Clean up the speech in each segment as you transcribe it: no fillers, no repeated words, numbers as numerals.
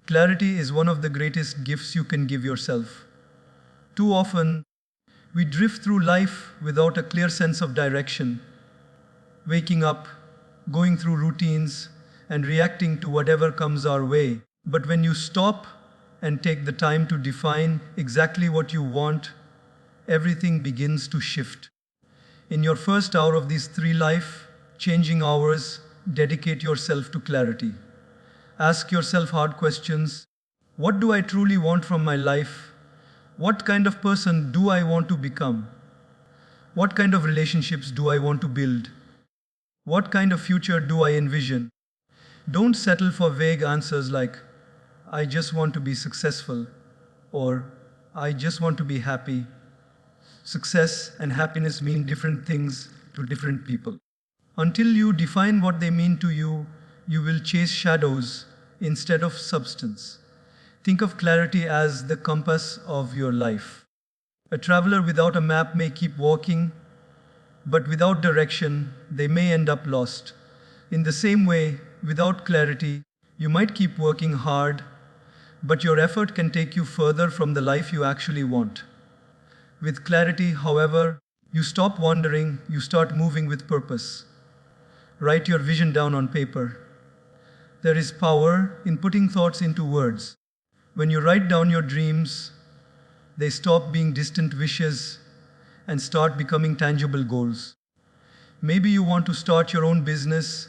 Clarity is one of the greatest gifts you can give yourself. Too often, we drift through life without a clear sense of direction, waking up, going through routines, and reacting to whatever comes our way. But when you stop and take the time to define exactly what you want, everything begins to shift. In your first hour of these 3 life changing hours, dedicate yourself to clarity. Ask yourself hard questions. What do I truly want from my life? What kind of person do I want to become? What kind of relationships do I want to build? What kind of future do I envision? Don't settle for vague answers like, I just want to be successful, or I just want to be happy. Success and happiness mean different things to different people. Until you define what they mean to you, you will chase shadows instead of substance. Think of clarity as the compass of your life. A traveler without a map may keep walking, but without direction, they may end up lost. In the same way, without clarity, you might keep working hard, but your effort can take you further from the life you actually want. With clarity, however, you stop wandering, you start moving with purpose. Write your vision down on paper. There is power in putting thoughts into words. When you write down your dreams, they stop being distant wishes and start becoming tangible goals. Maybe you want to start your own business,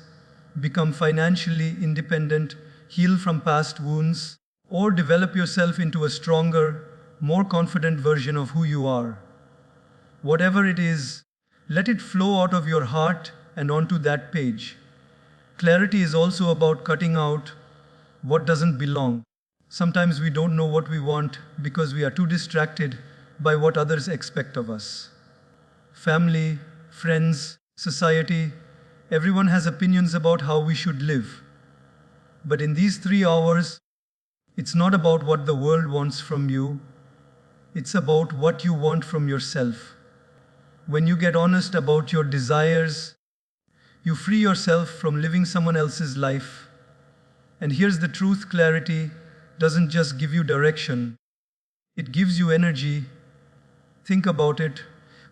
become financially independent, heal from past wounds, or develop yourself into a stronger, more confident version of who you are. Whatever it is, let it flow out of your heart and onto that page. Clarity is also about cutting out what doesn't belong. Sometimes we don't know what we want because we are too distracted by what others expect of us. Family, friends, society, everyone has opinions about how we should live. But in these 3 hours, it's not about what the world wants from you. It's about what you want from yourself. When you get honest about your desires, you free yourself from living someone else's life. And here's the truth: clarity doesn't just give you direction, it gives you energy. Think about it.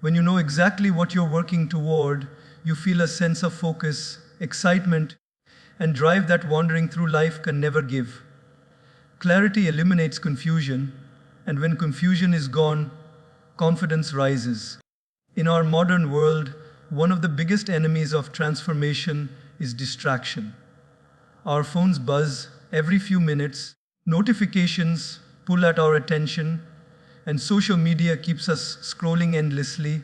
When you know exactly what you're working toward, you feel a sense of focus, excitement, and drive that wandering through life can never give. Clarity eliminates confusion, and when confusion is gone, confidence rises. In our modern world, one of the biggest enemies of transformation is distraction. Our phones buzz every few minutes, notifications pull at our attention, and social media keeps us scrolling endlessly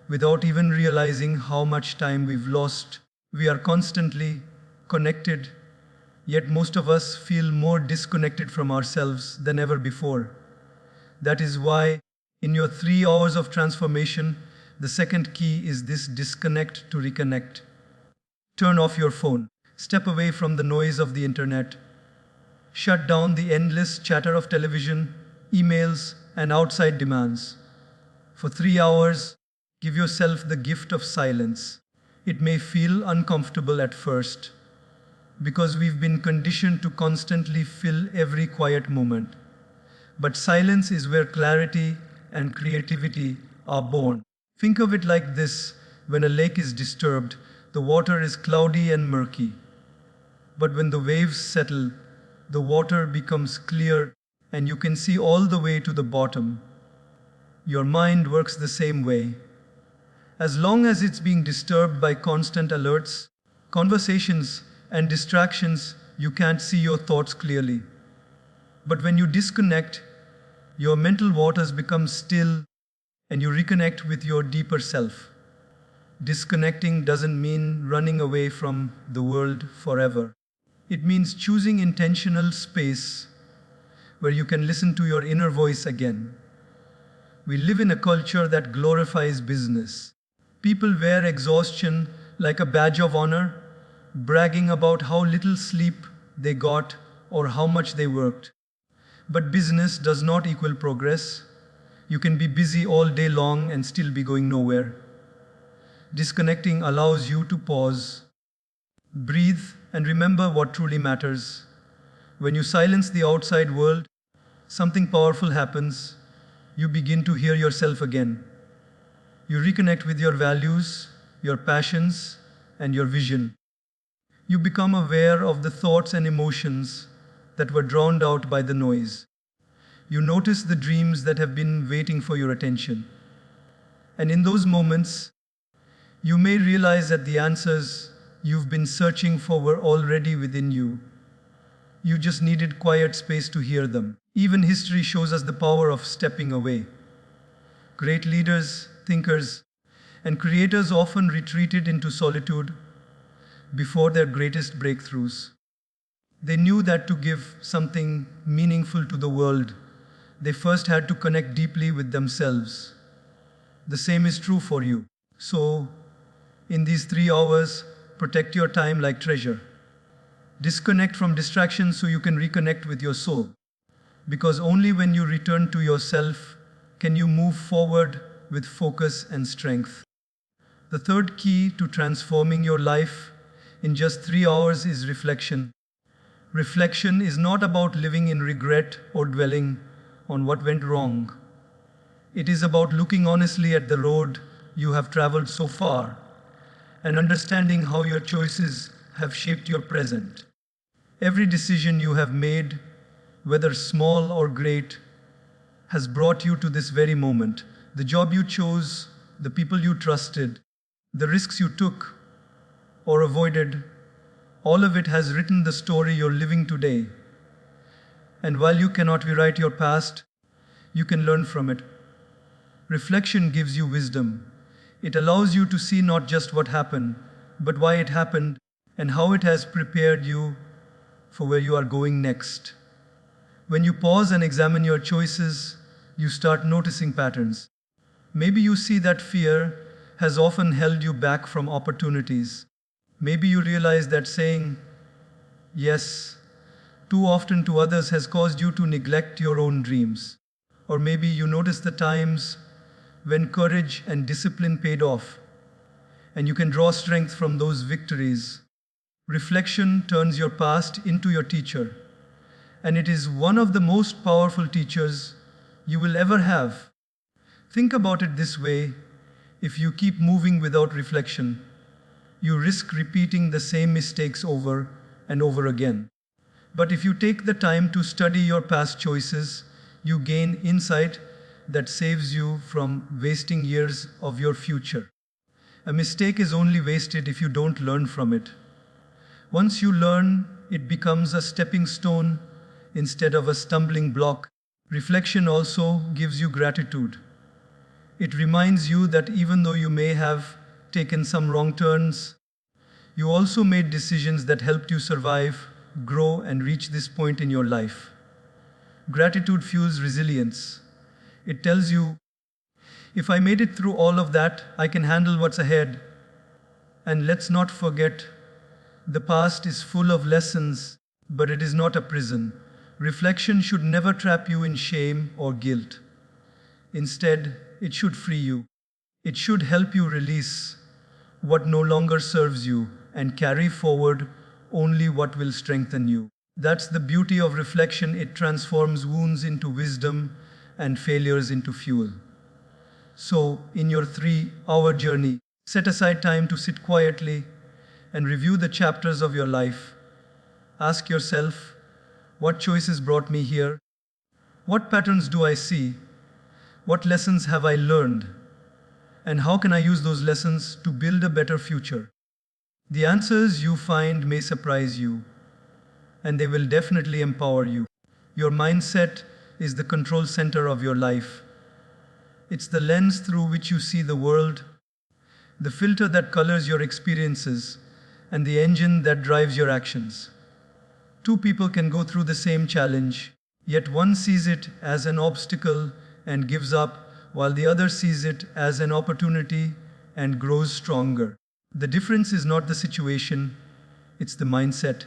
without even realizing how much time we've lost. We are constantly connected, yet most of us feel more disconnected from ourselves than ever before. That is why, in your 3 hours of transformation, the second key is this: disconnect to reconnect. Turn off your phone. Step away from the noise of the internet. Shut down the endless chatter of television, emails, and outside demands. For 3 hours, give yourself the gift of silence. It may feel uncomfortable at first, because we've been conditioned to constantly fill every quiet moment. But silence is where clarity and creativity are born. Think of it like this: when a lake is disturbed, the water is cloudy and murky. But when the waves settle, the water becomes clear and you can see all the way to the bottom. Your mind works the same way. As long as it's being disturbed by constant alerts, conversations, and distractions, you can't see your thoughts clearly. But when you disconnect, your mental waters become still and you reconnect with your deeper self. Disconnecting doesn't mean running away from the world forever. It means choosing intentional space where you can listen to your inner voice again. We live in a culture that glorifies business. People wear exhaustion like a badge of honor, bragging about how little sleep they got or how much they worked. But business does not equal progress. You can be busy all day long and still be going nowhere. Disconnecting allows you to pause, breathe, and remember what truly matters. When you silence the outside world, something powerful happens. You begin to hear yourself again. You reconnect with your values, your passions, and your vision. You become aware of the thoughts and emotions that were drowned out by the noise. You notice the dreams that have been waiting for your attention. And in those moments, you may realize that the answers you've been searching for were already within you. You just needed quiet space to hear them. Even history shows us the power of stepping away. Great leaders, thinkers, and creators often retreated into solitude before their greatest breakthroughs. They knew that to give something meaningful to the world, they first had to connect deeply with themselves. The same is true for you. So, in these 3 hours, protect your time like treasure. Disconnect from distractions so you can reconnect with your soul. Because only when you return to yourself can you move forward with focus and strength. The third key to transforming your life in just 3 hours is reflection. Reflection is not about living in regret or dwelling on what went wrong. It is about looking honestly at the road you have traveled so far and understanding how your choices have shaped your present. Every decision you have made, whether small or great, has brought you to this very moment. The job you chose, the people you trusted, the risks you took or avoided, all of it has written the story you're living today. And while you cannot rewrite your past, you can learn from it. Reflection gives you wisdom. It allows you to see not just what happened, but why it happened and how it has prepared you for where you are going next. When you pause and examine your choices, you start noticing patterns. Maybe you see that fear has often held you back from opportunities. Maybe you realize that saying yes too often to others has caused you to neglect your own dreams. Or maybe you notice the times when courage and discipline paid off, and you can draw strength from those victories. Reflection turns your past into your teacher, and it is one of the most powerful teachers you will ever have. Think about it this way: if you keep moving without reflection, you risk repeating the same mistakes over and over again. But if you take the time to study your past choices, you gain insight that saves you from wasting years of your future. A mistake is only wasted if you don't learn from it. Once you learn, it becomes a stepping stone instead of a stumbling block. Reflection also gives you gratitude. It reminds you that even though you may have taken some wrong turns, you also made decisions that helped you survive, grow, and reach this point in your life. Gratitude fuels resilience. It tells you, if I made it through all of that, I can handle what's ahead. And let's not forget, the past is full of lessons, but it is not a prison. Reflection should never trap you in shame or guilt. Instead, it should free you. It should help you release what no longer serves you and carry forward only what will strengthen you. That's the beauty of reflection. It transforms wounds into wisdom and failures into fuel. So, in your 3-hour journey, set aside time to sit quietly and review the chapters of your life. Ask yourself, what choices brought me here? What patterns do I see? What lessons have I learned? And how can I use those lessons to build a better future? The answers you find may surprise you, and they will definitely empower you. Your mindset is the control center of your life. It's the lens through which you see the world, the filter that colors your experiences, and the engine that drives your actions. Two people can go through the same challenge, yet one sees it as an obstacle and gives up, while the other sees it as an opportunity and grows stronger. The difference is not the situation, it's the mindset.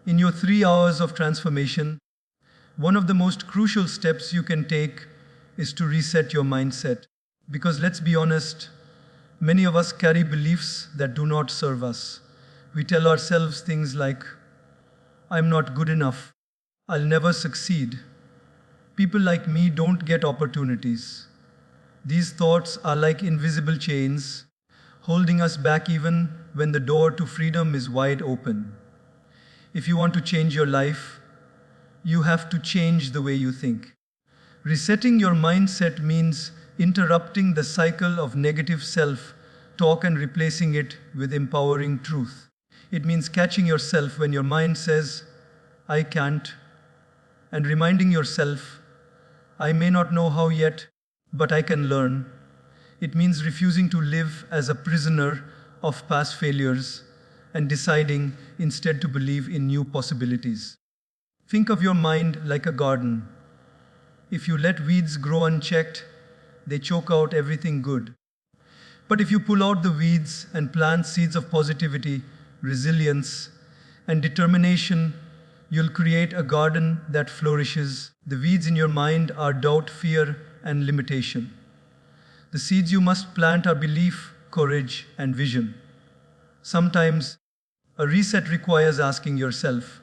In your 3 hours of transformation, one of the most crucial steps you can take is to reset your mindset. Because let's be honest, many of us carry beliefs that do not serve us. We tell ourselves things like, I'm not good enough. I'll never succeed. People like me don't get opportunities. These thoughts are like invisible chains, holding us back even when the door to freedom is wide open. If you want to change your life, you have to change the way you think. Resetting your mindset means interrupting the cycle of negative self talk and replacing it with empowering truth. It means catching yourself when your mind says, I can't, and reminding yourself, I may not know how yet, but I can learn. It means refusing to live as a prisoner of past failures and deciding instead to believe in new possibilities. Think of your mind like a garden. If you let weeds grow unchecked, they choke out everything good. But if you pull out the weeds and plant seeds of positivity, resilience, and determination, you'll create a garden that flourishes. The weeds in your mind are doubt, fear, and limitation. The seeds you must plant are belief, courage, and vision. Sometimes, a reset requires asking yourself,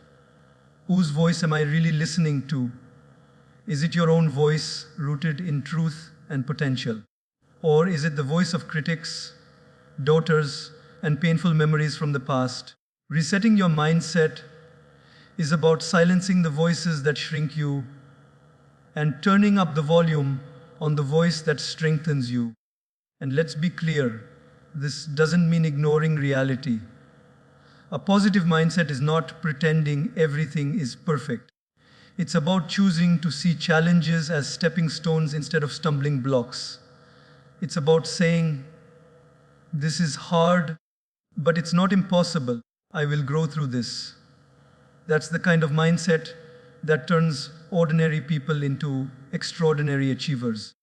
whose voice am I really listening to? Is it your own voice rooted in truth and potential? Or is it the voice of critics, doubters, and painful memories from the past? Resetting your mindset is about silencing the voices that shrink you and turning up the volume on the voice that strengthens you. And let's be clear, this doesn't mean ignoring reality. A positive mindset is not pretending everything is perfect. It's about choosing to see challenges as stepping stones instead of stumbling blocks. It's about saying, this is hard, but it's not impossible. I will grow through this. That's the kind of mindset that turns ordinary people into extraordinary achievers.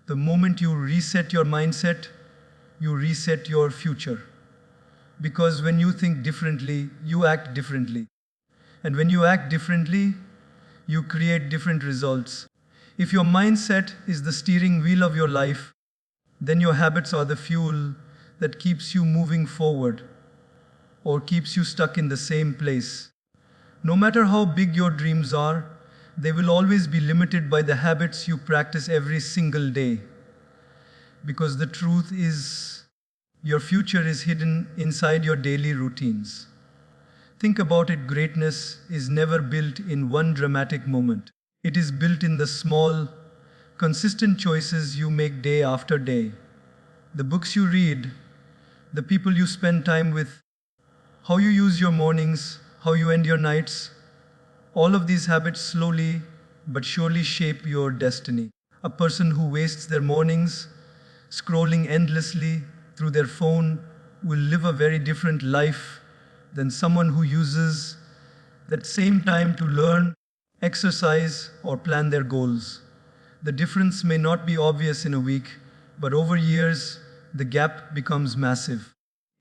The moment you reset your mindset, you reset your future. Because when you think differently, you act differently. And when you act differently, you create different results. If your mindset is the steering wheel of your life, then your habits are the fuel that keeps you moving forward or keeps you stuck in the same place. No matter how big your dreams are, they will always be limited by the habits you practice every single day. Because the truth is, your future is hidden inside your daily routines. Think about it, greatness is never built in one dramatic moment. It is built in the small, consistent choices you make day after day. The books you read, the people you spend time with, how you use your mornings, how you end your nights, all of these habits slowly but surely shape your destiny. A person who wastes their mornings scrolling endlessly through their phone will live a very different life than someone who uses that same time to learn, exercise, or plan their goals. The difference may not be obvious in a week, but over years, the gap becomes massive.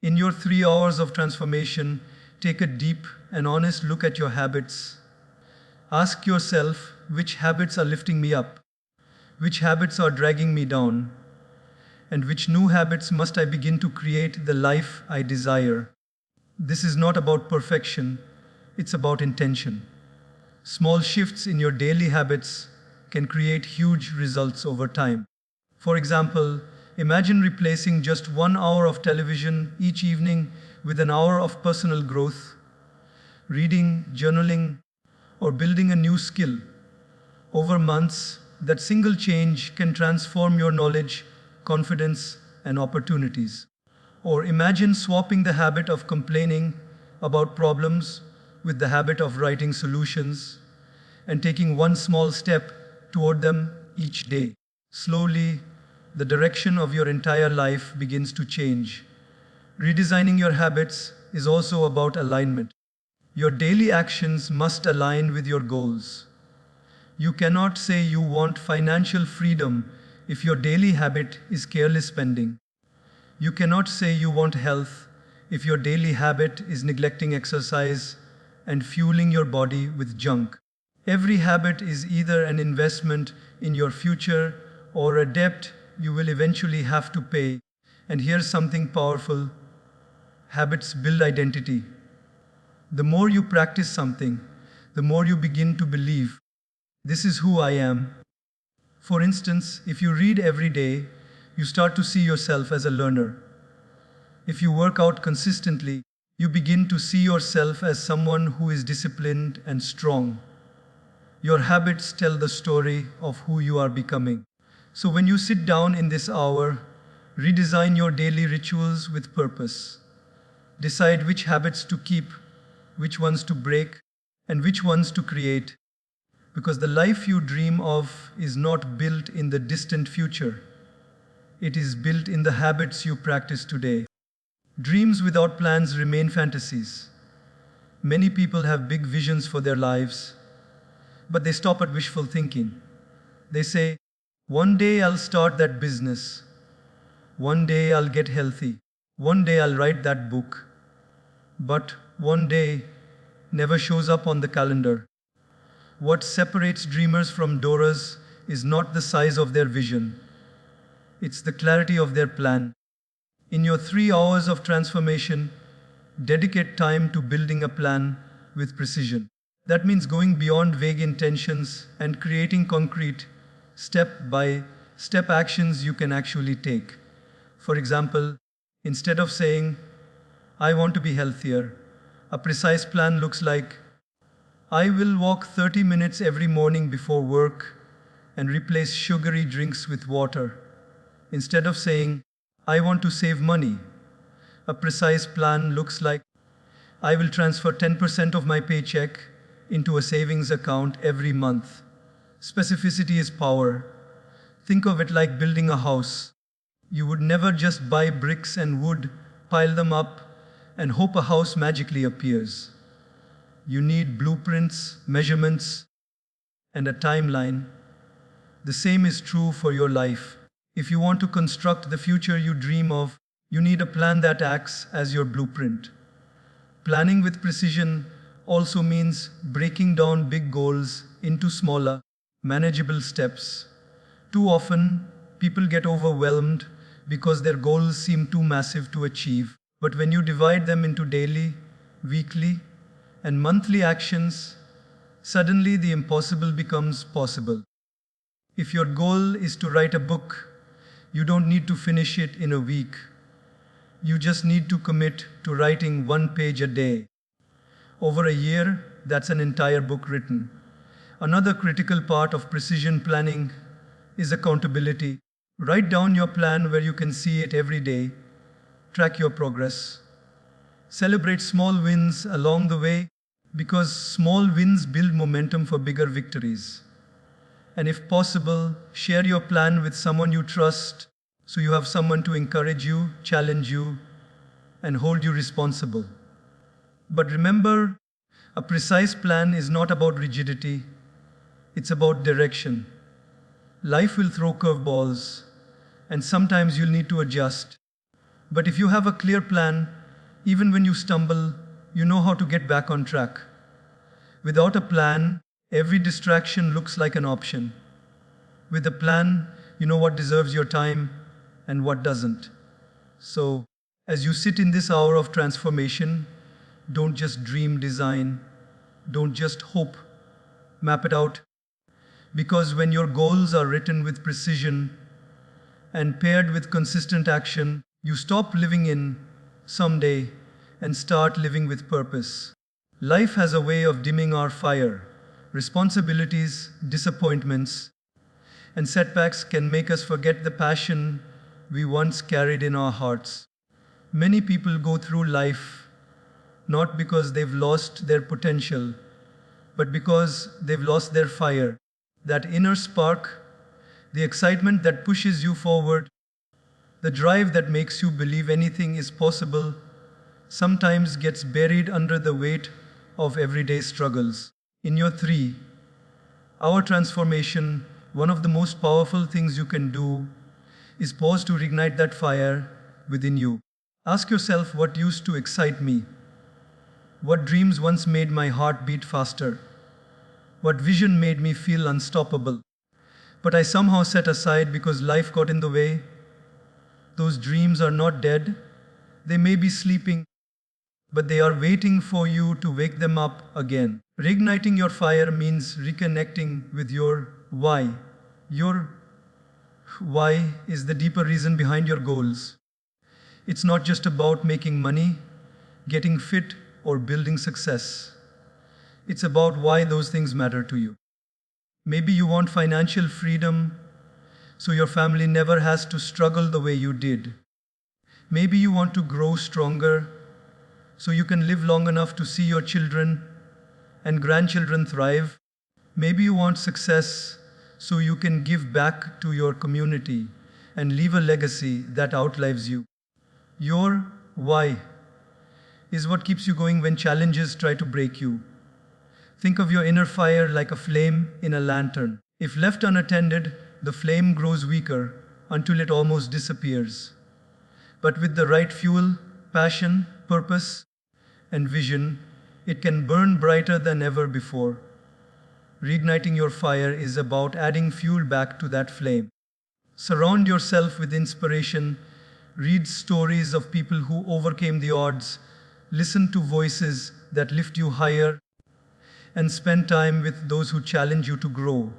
In your 3 hours of transformation, take a deep and honest look at your habits. Ask yourself, which habits are lifting me up? Which habits are dragging me down? And which new habits must I begin to create the life I desire? This is not about perfection, it's about intention. Small shifts in your daily habits can create huge results over time. For example, imagine replacing just 1 hour of television each evening with an hour of personal growth, reading, journaling, or building a new skill. Over months, that single change can transform your knowledge, confidence, and opportunities. Or imagine swapping the habit of complaining about problems with the habit of writing solutions and taking one small step toward them each day. Slowly, the direction of your entire life begins to change. Redesigning your habits is also about alignment. Your daily actions must align with your goals. You cannot say you want financial freedom if your daily habit is careless spending. You cannot say you want health if your daily habit is neglecting exercise and fueling your body with junk. Every habit is either an investment in your future or a debt you will eventually have to pay. And here's something powerful. Habits build identity. The more you practice something, the more you begin to believe, this is who I am. For instance, if you read every day, you start to see yourself as a learner. If you work out consistently, you begin to see yourself as someone who is disciplined and strong. Your habits tell the story of who you are becoming. So when you sit down in this hour, redesign your daily rituals with purpose. Decide which habits to keep, which ones to break, and which ones to create. Because the life you dream of is not built in the distant future. It is built in the habits you practice today. Dreams without plans remain fantasies. Many people have big visions for their lives, but they stop at wishful thinking. They say, one day I'll start that business. One day I'll get healthy. One day I'll write that book. But one day never shows up on the calendar. What separates dreamers from doers is not the size of their vision. It's the clarity of their plan. In your 3 hours of transformation, dedicate time to building a plan with precision. That means going beyond vague intentions and creating concrete, step-by-step actions you can actually take. For example, instead of saying, I want to be healthier, a precise plan looks like, I will walk 30 minutes every morning before work and replace sugary drinks with water. Instead of saying, I want to save money, a precise plan looks like, I will transfer 10% of my paycheck into a savings account every month. Specificity is power. Think of it like building a house. You would never just buy bricks and wood, pile them up, and hope a house magically appears. You need blueprints, measurements, and a timeline. The same is true for your life. If you want to construct the future you dream of, you need a plan that acts as your blueprint. Planning with precision also means breaking down big goals into smaller, manageable steps. Too often, people get overwhelmed because their goals seem too massive to achieve. But when you divide them into daily, weekly, and monthly actions, suddenly the impossible becomes possible. If your goal is to write a book, you don't need to finish it in a week. You just need to commit to writing 1 page a day. Over a year, that's an entire book written. Another critical part of precision planning is accountability. Write down your plan where you can see it every day. Track your progress. Celebrate small wins along the way because small wins build momentum for bigger victories. And if possible, share your plan with someone you trust so you have someone to encourage you, challenge you, and hold you responsible. But remember, a precise plan is not about rigidity, it's about direction. Life will throw curveballs, and sometimes you'll need to adjust. But if you have a clear plan, even when you stumble, you know how to get back on track. Without a plan, every distraction looks like an option. With a plan, you know what deserves your time and what doesn't. So, as you sit in this hour of transformation, don't just dream design, don't just hope, map it out. Because when your goals are written with precision and paired with consistent action, you stop living in someday and start living with purpose. Life has a way of dimming our fire. Responsibilities, disappointments, and setbacks can make us forget the passion we once carried in our hearts. Many people go through life not because they've lost their potential, but because they've lost their fire. That inner spark, the excitement that pushes you forward, the drive that makes you believe anything is possible, sometimes gets buried under the weight of everyday struggles. In your 3-hour transformation, one of the most powerful things you can do is pause to reignite that fire within you. Ask yourself what used to excite me. What dreams once made my heart beat faster? What vision made me feel unstoppable? But I somehow set aside because life got in the way. Those dreams are not dead. They may be sleeping, but they are waiting for you to wake them up again. Reigniting your fire means reconnecting with your why. Your why is the deeper reason behind your goals. It's not just about making money, getting fit, or building success. It's about why those things matter to you. Maybe you want financial freedom so your family never has to struggle the way you did. Maybe you want to grow stronger so you can live long enough to see your children and grandchildren thrive. Maybe you want success so you can give back to your community and leave a legacy that outlives you. Your why is what keeps you going when challenges try to break you. Think of your inner fire like a flame in a lantern. If left unattended, the flame grows weaker until it almost disappears. But with the right fuel, passion, purpose, and vision, it can burn brighter than ever before. Reigniting your fire is about adding fuel back to that flame. Surround yourself with inspiration. Read stories of people who overcame the odds. Listen to voices that lift you higher. And spend time with those who challenge you to grow.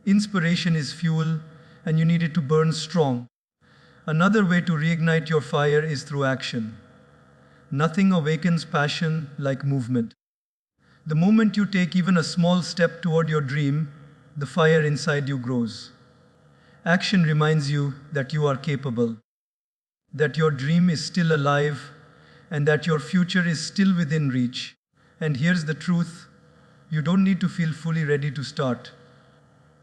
Inspiration is fuel, and you need it to burn strong. Another way to reignite your fire is through action. Nothing awakens passion like movement. The moment you take even a small step toward your dream, the fire inside you grows. Action reminds you that you are capable, that your dream is still alive, and that your future is still within reach. And here's the truth: you don't need to feel fully ready to start.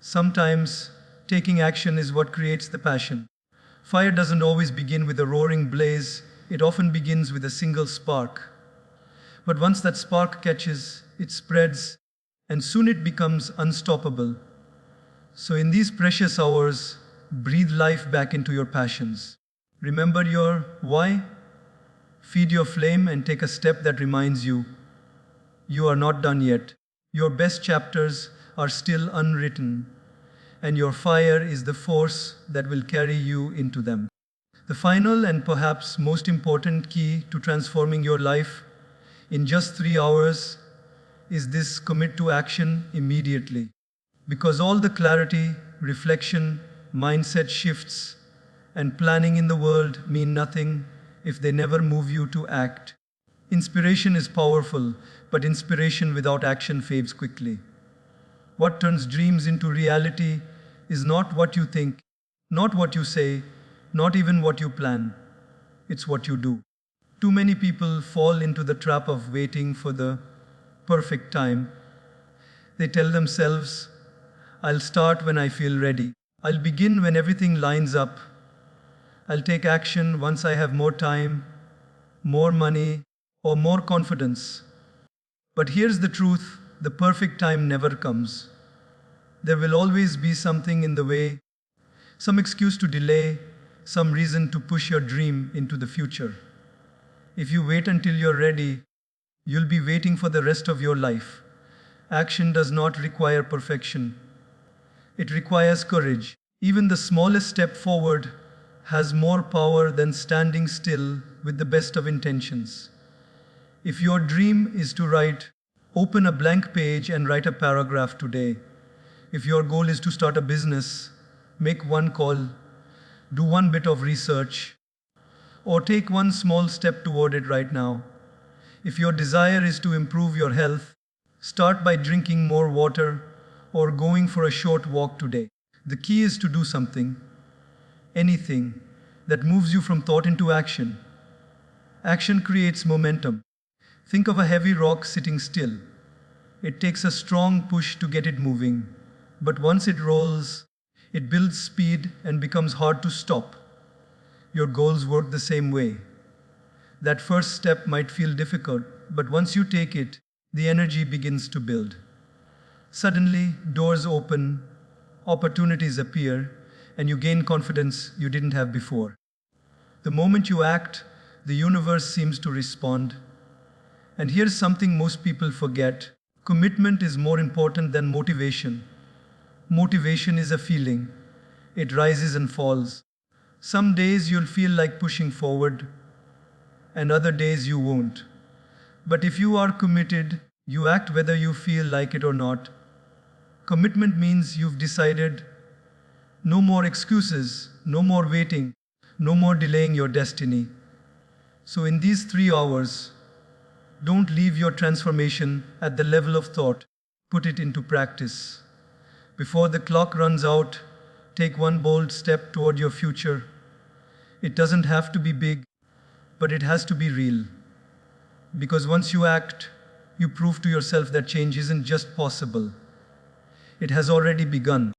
Sometimes, taking action is what creates the passion. Fire doesn't always begin with a roaring blaze, it often begins with a single spark. But once that spark catches, it spreads, and soon it becomes unstoppable. So, in these precious hours, breathe life back into your passions. Remember your why, feed your flame, and take a step that reminds you you are not done yet. Your best chapters are still unwritten, and your fire is the force that will carry you into them. The final and perhaps most important key to transforming your life in just 3 hours is this: commit to action immediately. Because all the clarity, reflection, mindset shifts, and planning in the world mean nothing if they never move you to act. Inspiration is powerful, but inspiration without action fades quickly. What turns dreams into reality is not what you think, not what you say, not even what you plan. It's what you do. Too many people fall into the trap of waiting for the perfect time. They tell themselves, I'll start when I feel ready. I'll begin when everything lines up. I'll take action once I have more time, more money, or more confidence. But here's the truth: the perfect time never comes. There will always be something in the way, some excuse to delay, some reason to push your dream into the future. If you wait until you're ready, you'll be waiting for the rest of your life. Action does not require perfection. It requires courage. Even the smallest step forward has more power than standing still with the best of intentions. If your dream is to write, open a blank page and write a paragraph today. If your goal is to start a business, make one call, do one bit of research, or take one small step toward it right now. If your desire is to improve your health, start by drinking more water or going for a short walk today. The key is to do something, anything, that moves you from thought into action. Action creates momentum. Think of a heavy rock sitting still. It takes a strong push to get it moving, but once it rolls, it builds speed and becomes hard to stop. Your goals work the same way. That first step might feel difficult, but once you take it, the energy begins to build. Suddenly, doors open, opportunities appear, and you gain confidence you didn't have before. The moment you act, the universe seems to respond. And here's something most people forget: commitment is more important than motivation. Motivation is a feeling, it rises and falls. Some days you'll feel like pushing forward, and other days you won't. But if you are committed, You act whether you feel like it or not. Commitment means you've decided no more excuses, no more waiting, no more delaying your destiny. So, in these 3 hours, don't leave your transformation at the level of thought. Put it into practice. Before the clock runs out, take one bold step toward your future. It doesn't have to be big, but it has to be real. Because once you act, you prove to yourself that change isn't just possible, it has already begun.